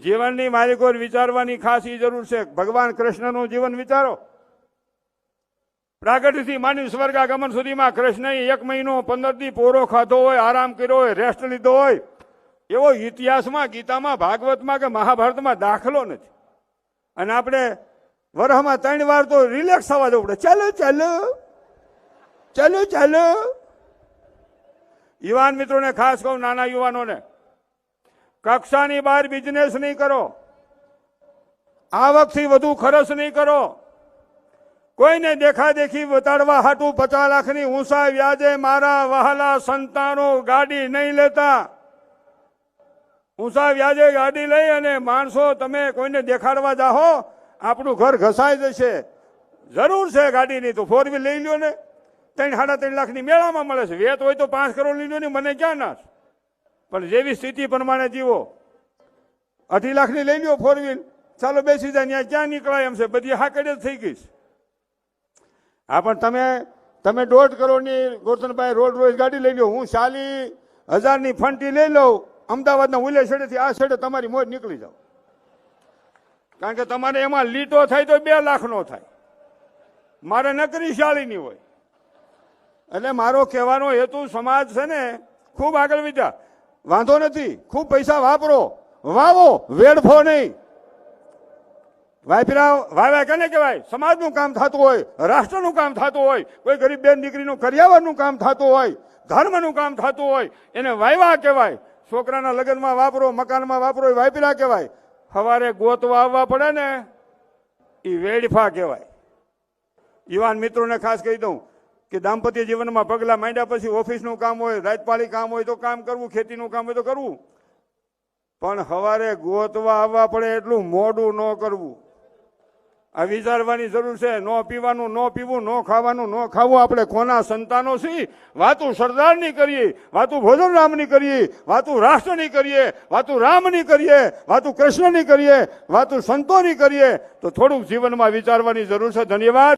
જીવનની મારી કોઈ વિચારવાની ખાસ એ જરૂર છે. ભગવાન કૃષ્ણનું જીવન વિચારો. પ્રાગટ્યથી માંડી સ્વર્ગાગમન સુધીમાં કૃષ્ણએ 1 મહિનો 15 દી પોરો ખાધો હોય, આરામ કર્યો હોય, રેસ્ટ લીધો હોય, એવો ઇતિહાસમાં, ગીતામાં, ભાગવતમાં કે મહાભારતમાં દાખલો નથી. અને આપણે વરહમાં 3 વાર તો રિલેક્સ થવા જવું પડે. ચાલો ચાલો ચાલો ચાલો. યુવાન મિત્રોને ખાસ કહું, નાના યુવાનોને, કક્ષાની બહાર બિઝનેસ નહીં કરો, આવકથી વધુ ખર્ચ નહીં કરો, કોઈને દેખાદેખી બતાડવા હાટું 50 લાખની ઊંચા વ્યાજે મારા વહાલા સંતાનો ગાડી નહીં લેતા. ઊંચા વ્યાજે ગાડી લઈ અને માણસો તમે કોઈને દેખાડવા જાહો, આપણું ઘર ઘસાઈ જશે. જરૂર છે ગાડીની તો 4 વ્હીલ લઈ લ્યો ને, 3-3.5 લાખની મેળામાં મળે છે. વેત હોય તો 5 કરોડ લઈ લો ને, મને ક્યાં ના. પણ જેવી સ્થિતિ પ્રમાણે જીવો. 2.5 લાખની લઈ લ્યો 4 વ્હીલ, ચાલો બેસી જાય. ત્યાં ક્યાં નીકળાય એમ છે, બધી હાકડ જ થઈ ગઈ. હા, પણ તમે 1.5 કરોડની ગોરધનભાઈ રોડ રોજ ગાડી લઈ લો, હું 40,000ની ફંટી લઈ લઉં, અમદાવાદના ઉલે છેડેથી આ છેડે તમારી મોજ નીકળી જાવ. કારણ કે તમારે એમાં લીટો થાય તો 2 લાખનો થાય, મારે નકરી 40ની હોય. એટલે મારો કહેવાનો હેતુ, સમાજ છે ને ખૂબ આગળ વધ્યા, વાંધો નથી, ખૂબ પૈસા વાપરો, વાવો, વેડફો નહીં. વાવ્યા કેને કહેવાય? સમાજનું કામ થતું હોય, રાષ્ટ્રનું કામ થતું હોય, કોઈ ગરીબ બેન દીકરીનું કરિયાવરનું કામ થતું હોય, ધર્મનું કામ થતું હોય, એને વાવ્યા કહેવાય. છોકરાના લગ્નમાં વાપરો, મકાનમાં વાપરો, એ વાપર્યા કહેવાય. સવારે ગોતવા આવવા પડે ને, એ વેડફા કહેવાય. યુવાન મિત્રોને ખાસ કહી દઉં કે દાંપત્ય જીવનમાં પગલા માંડ્યા પછી ઓફિસનું કામ હોય, રાજપાળી કામ હોય તો કામ કરવું, ખેતીનું કામ હોય તો કરવું, પણ સવારે ગોતવા આવવા પડે એટલું મોડું ન કરવું. આ વિચારવાની જરૂર છે. ન પીવાનું ન પીવું, ન ખાવાનું ન ખાવું. આપણે કોના સંતાનો છીએ? વાતું સરદારની કરીએ, વાતું ભોજન રામની કરીએ, વાતું રાષ્ટ્રની કરીએ, વાતું રામની કરીએ, વાતું કૃષ્ણની કરીએ, વાતું સંતોની કરીએ, તો થોડુંક જીવનમાં વિચારવાની જરૂર છે. ધન્યવાદ.